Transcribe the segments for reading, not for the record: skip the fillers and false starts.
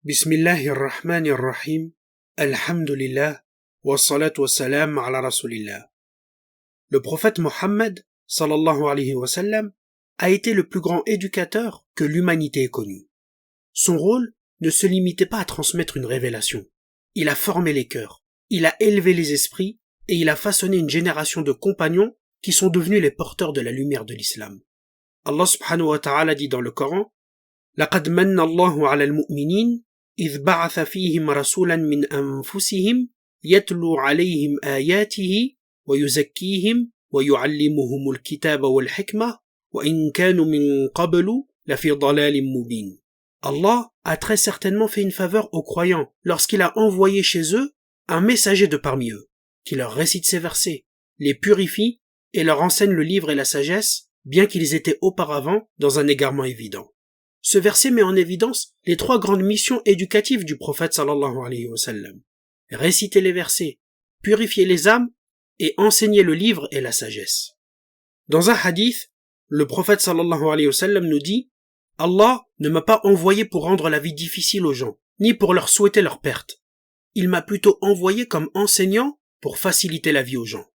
Bismillahirrahmanirrahim. Alhamdulillah. Wassalatu wassalam ala rasulillah. Le prophète Mohammed, sallallahu alayhi wa sallam, a été le plus grand éducateur que l'humanité ait connu. Son rôle ne se limitait pas à transmettre une révélation. Il a formé les cœurs, il a élevé les esprits et il a façonné une génération de compagnons qui sont devenus les porteurs de la lumière de l'islam. Allah subhanahu wa ta'ala dit dans le Coran: لقد من الله على المؤمنين إذ بعث فيهم رسولا من أنفسهم يتلو عليهم آياته ويزكيهم ويعلمهم الكتاب والحكمة وإن كانوا من قبل لفي ضلال مبين. Allah a très certainement fait une faveur aux croyants lorsqu'il a envoyé chez eux un messager de parmi eux, qui leur récite ses versets, les purifie et leur enseigne le livre et la sagesse, bien qu'ils étaient auparavant dans un égarement évident. Ce verset met en évidence les trois grandes missions éducatives du prophète sallallahu alayhi wa sallam. Réciter les versets, purifier les âmes et enseigner le livre et la sagesse. Dans un hadith, le prophète sallallahu alayhi wa sallam nous dit: Allah ne m'a pas envoyé pour rendre la vie difficile aux gens, ni pour leur souhaiter leur perte. Il m'a plutôt envoyé comme enseignant pour faciliter la vie aux gens.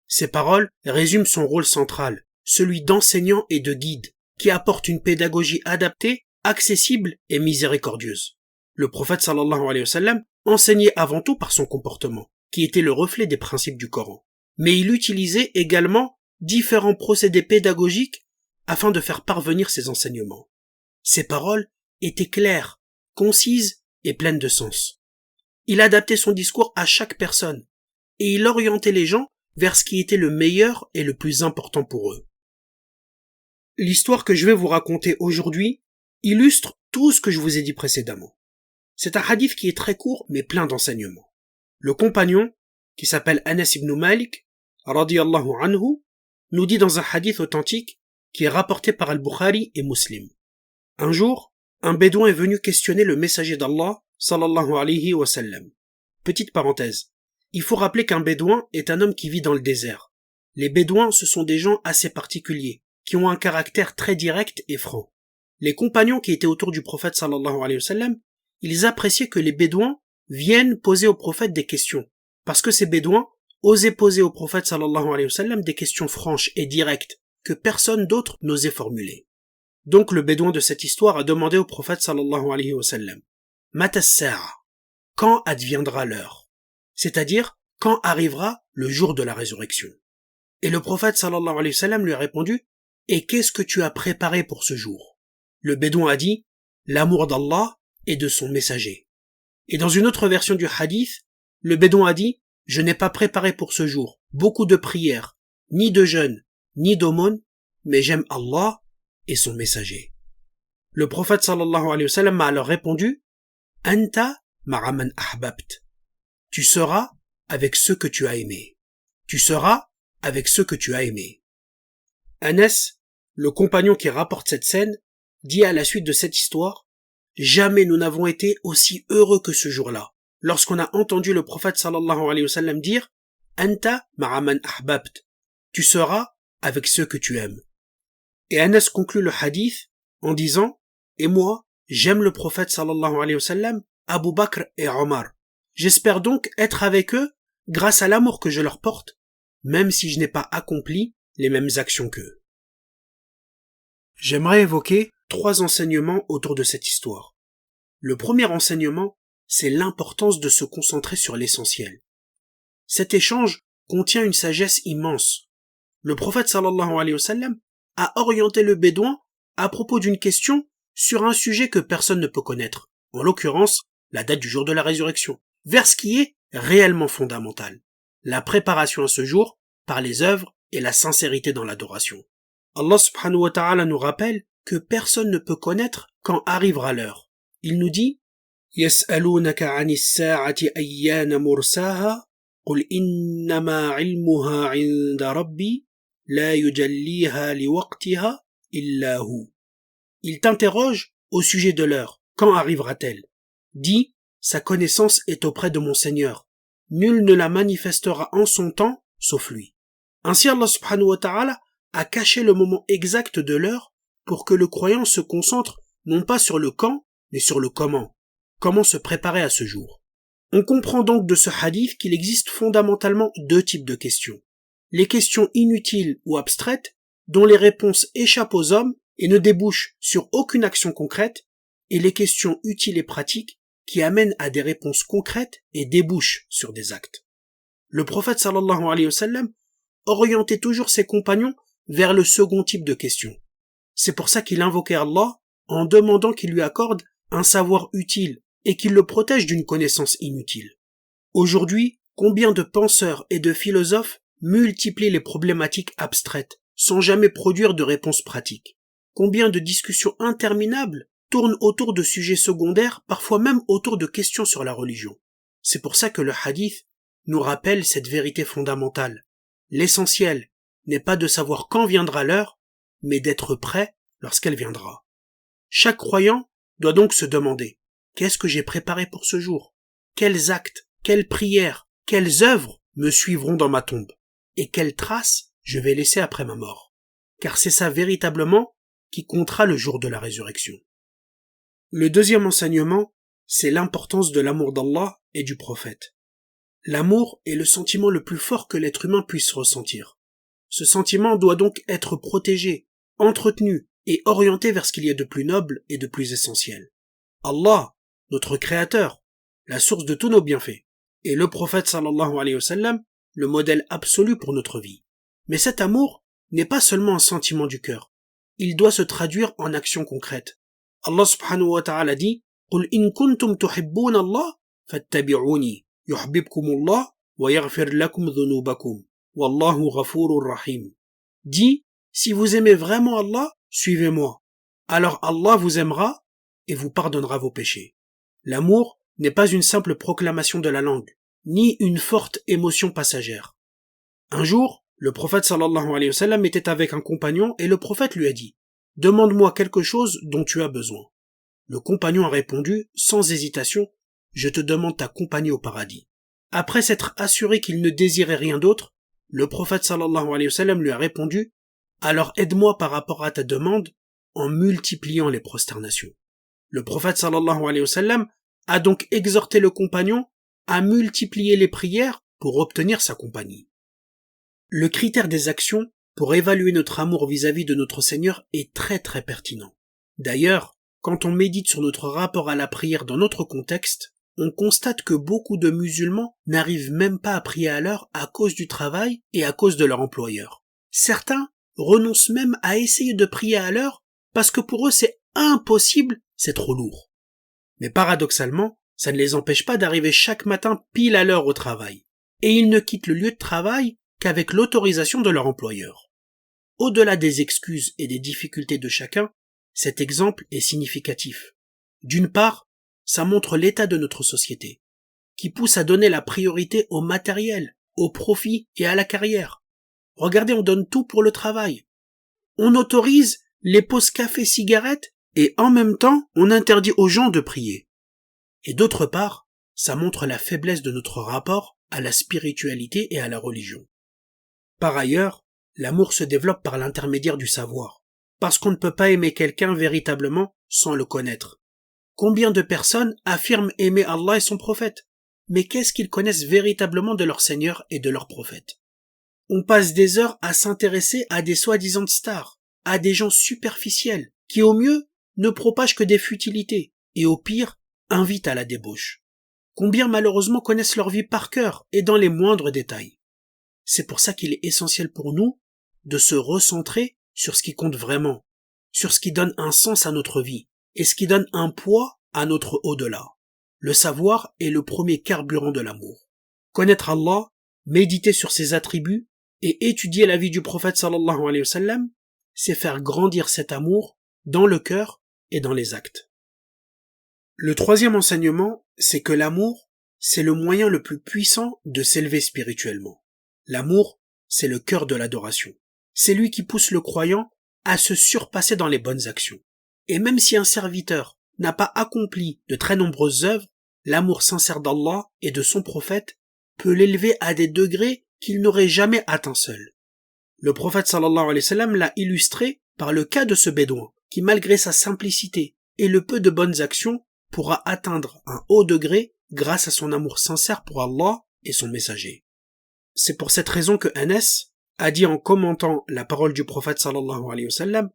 Ces paroles résument son rôle central, celui d'enseignant et de guide, qui apporte une pédagogie adaptée, accessible et miséricordieuse. Le prophète sallallahu alayhi wa sallam enseignait avant tout par son comportement, qui était le reflet des principes du Coran. Mais il utilisait également différents procédés pédagogiques afin de faire parvenir ses enseignements. Ses paroles étaient claires, concises et pleines de sens. Il adaptait son discours à chaque personne, et il orientait les gens vers ce qui était le meilleur et le plus important pour eux. L'histoire que je vais vous raconter aujourd'hui illustre tout ce que je vous ai dit précédemment. C'est un hadith qui est très court mais plein d'enseignements. Le compagnon, qui s'appelle Anas ibn Malik, radiyallahu anhu, nous dit dans un hadith authentique qui est rapporté par Al-Bukhari et Muslim. Un jour, un bédouin est venu questionner le messager d'Allah, sallallahu alayhi wa sallam. Petite parenthèse. Il faut rappeler qu'un bédouin est un homme qui vit dans le désert. Les bédouins, ce sont des gens assez particuliers, qui ont un caractère très direct et franc. Les compagnons qui étaient autour du prophète sallallahu alayhi wa sallam, ils appréciaient que les bédouins viennent poser au prophète des questions, parce que ces bédouins osaient poser au prophète sallallahu alayhi wa sallam des questions franches et directes, que personne d'autre n'osait formuler. Donc le bédouin de cette histoire a demandé au prophète sallallahu alayhi wa sallam: Mata as-sa'a, quand adviendra l'heure? C'est-à-dire, quand arrivera le jour de la résurrection? Et le prophète sallallahu alayhi wa sallam lui a répondu: Et qu'est-ce que tu as préparé pour ce jour? Le bédouin a dit: L'amour d'Allah et de son messager. Et dans une autre version du hadith, le bédouin a dit: Je n'ai pas préparé pour ce jour beaucoup de prières, ni de jeûnes, ni d'aumônes, mais j'aime Allah et son messager. Le prophète sallallahu alayhi wa sallam m'a alors répondu: Anta ma'a man ahbabt. Tu seras avec ceux que tu as aimés. Tu seras avec ceux que tu as aimés. Anas, le compagnon qui rapporte cette scène, dit à la suite de cette histoire: Jamais nous n'avons été aussi heureux que ce jour-là, lorsqu'on a entendu le prophète sallallahu alayhi wa sallam dire: Anta ma'a man ahbabt. Tu seras avec ceux que tu aimes. Et Anas conclut le hadith en disant: Et moi, j'aime le prophète sallallahu alayhi wa sallam, Abu Bakr et Omar. J'espère donc être avec eux grâce à l'amour que je leur porte, même si je n'ai pas accompli les mêmes actions qu'eux. J'aimerais évoquer 3 enseignements autour de cette histoire. Le premier enseignement, c'est l'importance de se concentrer sur l'essentiel. Cet échange contient une sagesse immense. Le prophète sallallahu alayhi wa sallam a orienté le bédouin à propos d'une question sur un sujet que personne ne peut connaître, en l'occurrence la date du jour de la résurrection, vers ce qui est réellement fondamental, la préparation à ce jour par les œuvres et la sincérité dans l'adoration. Allah subhanahu wa ta'ala nous rappelle que personne ne peut connaître quand arrivera l'heure. Il nous dit: Yas'alunaka 'anis sa'ati ayyana mursaha qul innama 'ilmuha 'inda rabbi la yujalliha liwaqtiha illa hu. Il t'interroge au sujet de l'heure. Quand arrivera-t-elle? Dis: sa connaissance est auprès de mon Seigneur. Nul ne la manifestera en son temps, sauf lui. Ainsi Allah subhanahu wa ta'ala a caché le moment exact de l'heure pour que le croyant se concentre non pas sur le quand, mais sur le comment. Comment se préparer à ce jour? On comprend donc de ce hadith qu'il existe fondamentalement deux types de questions. Les questions inutiles ou abstraites, dont les réponses échappent aux hommes et ne débouchent sur aucune action concrète, et les questions utiles et pratiques qui amènent à des réponses concrètes et débouchent sur des actes. Le prophète sallallahu alayhi wa sallam orientait toujours ses compagnons vers le second type de questions. C'est pour ça qu'il invoquait Allah en demandant qu'il lui accorde un savoir utile et qu'il le protège d'une connaissance inutile. Aujourd'hui, combien de penseurs et de philosophes multiplient les problématiques abstraites sans jamais produire de réponses pratiques? Combien de discussions interminables tournent autour de sujets secondaires, parfois même autour de questions sur la religion? C'est pour ça que le hadith nous rappelle cette vérité fondamentale. L'essentiel n'est pas de savoir quand viendra l'heure, mais d'être prêt lorsqu'elle viendra. Chaque croyant doit donc se demander: qu'est-ce que j'ai préparé pour ce jour? Quels actes, quelles prières, quelles œuvres me suivront dans ma tombe? Et quelles traces je vais laisser après ma mort? Car c'est ça véritablement qui comptera le jour de la résurrection. Le deuxième enseignement, c'est l'importance de l'amour d'Allah et du prophète. L'amour est le sentiment le plus fort que l'être humain puisse ressentir. Ce sentiment doit donc être protégé, entretenu et orienté vers ce qu'il y a de plus noble et de plus essentiel. Allah, notre Créateur, la source de tous nos bienfaits, et le prophète sallallahu alayhi wa sallam, le modèle absolu pour notre vie. Mais cet amour n'est pas seulement un sentiment du cœur. Il doit se traduire en actions concrètes. Allah subhanahu wa ta'ala dit: قُلْ إِن كُنْتُمْ تُحِبُّونَ اللَّهَ فَاتَّبِعُونِي يُحْبِبْكُمُ اللَّهُ وَيَغْفِرْ لَكُمْ ذُنُوبَكُمْ وَاللَّهُ غَفُورٌ رَحِيمٌ. Dis, si vous aimez vraiment Allah, suivez-moi. Alors Allah vous aimera et vous pardonnera vos péchés. L'amour n'est pas une simple proclamation de la langue, ni une forte émotion passagère. Un jour, le prophète sallallahu alayhi wa sallam était avec un compagnon et le prophète lui a dit: demande-moi quelque chose dont tu as besoin. Le compagnon a répondu, sans hésitation: je te demande ta compagnie au paradis. Après s'être assuré qu'il ne désirait rien d'autre, le prophète sallallahu alayhi wa sallam lui a répondu: alors aide-moi par rapport à ta demande en multipliant les prosternations. Le prophète sallallahu alayhi wa sallam a donc exhorté le compagnon à multiplier les prières pour obtenir sa compagnie. Le critère des actions pour évaluer notre amour vis-à-vis de notre Seigneur est très très pertinent. D'ailleurs, quand on médite sur notre rapport à la prière dans notre contexte, on constate que beaucoup de musulmans n'arrivent même pas à prier à l'heure à cause du travail et à cause de leur employeur. Certains renoncent même à essayer de prier à l'heure parce que pour eux c'est impossible, c'est trop lourd. Mais paradoxalement, ça ne les empêche pas d'arriver chaque matin pile à l'heure au travail. Et ils ne quittent le lieu de travail qu'avec l'autorisation de leur employeur. Au-delà des excuses et des difficultés de chacun, cet exemple est significatif. D'une part, ça montre l'état de notre société, qui pousse à donner la priorité au matériel, au profit et à la carrière. Regardez, on donne tout pour le travail. On autorise les pauses café-cigarettes et en même temps, on interdit aux gens de prier. Et d'autre part, ça montre la faiblesse de notre rapport à la spiritualité et à la religion. Par ailleurs, l'amour se développe par l'intermédiaire du savoir, parce qu'on ne peut pas aimer quelqu'un véritablement sans le connaître. Combien de personnes affirment aimer Allah et son prophète? Mais qu'est-ce qu'ils connaissent véritablement de leur Seigneur et de leur prophète? On passe des heures à s'intéresser à des soi-disant stars, à des gens superficiels, qui au mieux ne propagent que des futilités, et au pire, invitent à la débauche. Combien malheureusement connaissent leur vie par cœur et dans les moindres détails. C'est pour ça qu'il est essentiel pour nous de se recentrer sur ce qui compte vraiment, sur ce qui donne un sens à notre vie, et ce qui donne un poids à notre au-delà. Le savoir est le premier carburant de l'amour. Connaître Allah, méditer sur ses attributs, et étudier la vie du prophète sallallahu alayhi wa sallam, c'est faire grandir cet amour dans le cœur et dans les actes. Le troisième enseignement, c'est que l'amour, c'est le moyen le plus puissant de s'élever spirituellement. L'amour, c'est le cœur de l'adoration. C'est lui qui pousse le croyant à se surpasser dans les bonnes actions. Et même si un serviteur n'a pas accompli de très nombreuses œuvres, l'amour sincère d'Allah et de son prophète peut l'élever à des degrés qu'il n'aurait jamais atteints seul. Le prophète sallallahu alayhi wa sallam l'a illustré par le cas de ce bédouin, qui malgré sa simplicité et le peu de bonnes actions, pourra atteindre un haut degré grâce à son amour sincère pour Allah et son messager. C'est pour cette raison que Anas a dit en commentant la parole du prophète sallallahu alayhi wa sallam: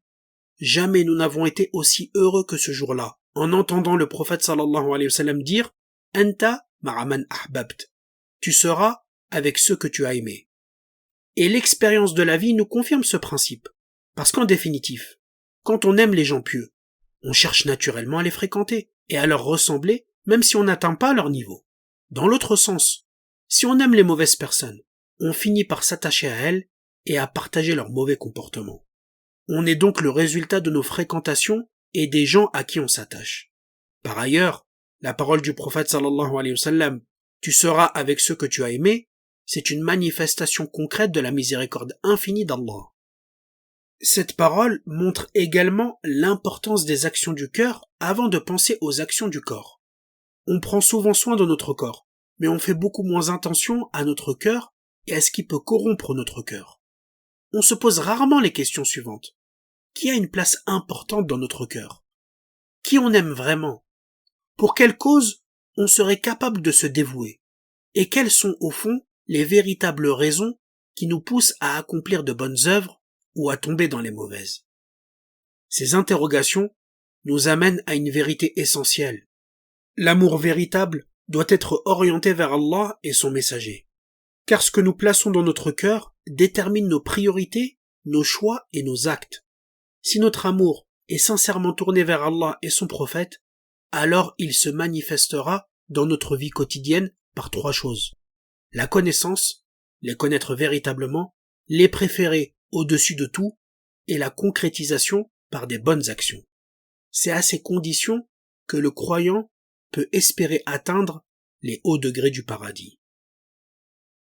jamais nous n'avons été aussi heureux que ce jour-là, en entendant le prophète sallallahu alayhi wa sallam dire: Anta ma'a man ahbabt. Tu seras avec ceux que tu as aimés. Et l'expérience de la vie nous confirme ce principe. Parce qu'en définitif, quand on aime les gens pieux, on cherche naturellement à les fréquenter et à leur ressembler, même si on n'atteint pas leur niveau. Dans l'autre sens, si on aime les mauvaises personnes, on finit par s'attacher à elles et à partager leurs mauvais comportements. On est donc le résultat de nos fréquentations et des gens à qui on s'attache. Par ailleurs, la parole du prophète sallallahu alayhi wa sallam, tu seras avec ceux que tu as aimés, c'est une manifestation concrète de la miséricorde infinie d'Allah. Cette parole montre également l'importance des actions du cœur avant de penser aux actions du corps. On prend souvent soin de notre corps, mais on fait beaucoup moins attention à notre cœur et à ce qui peut corrompre notre cœur. On se pose rarement les questions suivantes. Qui a une place importante dans notre cœur? Qui on aime vraiment? Pour quelle cause on serait capable de se dévouer? Et quelles sont, au fond, les véritables raisons qui nous poussent à accomplir de bonnes œuvres ou à tomber dans les mauvaises? Ces interrogations nous amènent à une vérité essentielle. L'amour véritable doit être orienté vers Allah et son messager. Car ce que nous plaçons dans notre cœur détermine nos priorités, nos choix et nos actes. Si notre amour est sincèrement tourné vers Allah et son prophète, alors il se manifestera dans notre vie quotidienne par trois choses: la connaissance, les connaître véritablement, les préférer au-dessus de tout, et la concrétisation par des bonnes actions. C'est à ces conditions que le croyant peut espérer atteindre les hauts degrés du paradis.